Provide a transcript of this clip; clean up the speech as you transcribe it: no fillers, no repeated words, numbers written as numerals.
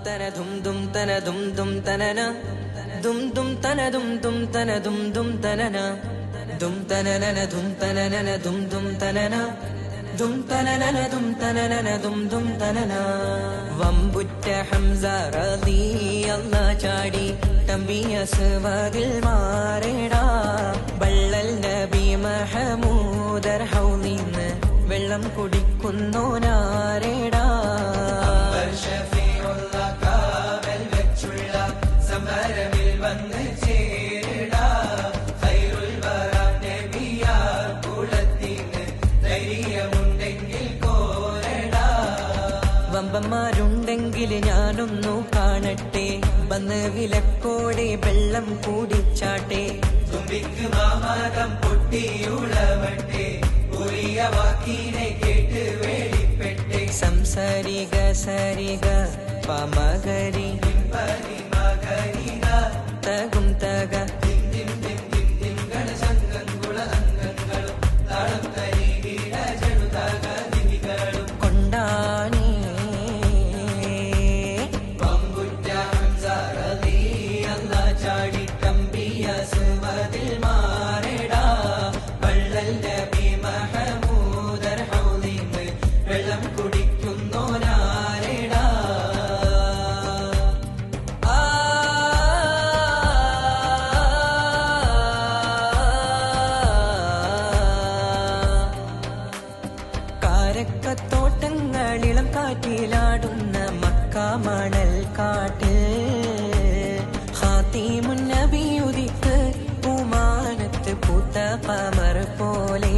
തന ദും ദും തന ദും ദും തനന ദും ദും തന ദും ദും തന ദും ദും തനന ദും തനനന ദും തനനന ദും ദും തനന ദും തനനന ദും തനനന ദും ദും തനന. വമ്പുറ്റ ഹംസ റളിയല്ലാഹു ചാടി തമ്പിയ സുവദിൽ മാറേടാ. ബള്ളൽ നബി മഹമൂദർ ഹൗലിന്ന് വെള്ളം കുടിക്കുന്നോനാരേടാ. വമ്പന്മാരുണ്ടെങ്കിൽ ഞാനൊന്നു കാണട്ടെ, വന്ന് വിലക്കോടെ വെള്ളം കൂടിച്ചാട്ടെ. തുമ്പിക്ക് മാമാകം പൊട്ടിയുളവട്ടെ, ഉറിയ വാക്കിനെ കേട്ട് വേളിപ്പെട്ടെ. സംസരിക സരിക പമകരി മകരിക തകും തക തോട്ടങ്ങളിളം കാറ്റിലാടുന്ന മക്ക മണൽ കാട്ടിൽ ഖാതിമുൻ നബി ഉദിക്ക് പൂമാനത്ത് പൂത്ത ഖമർ പോലെ.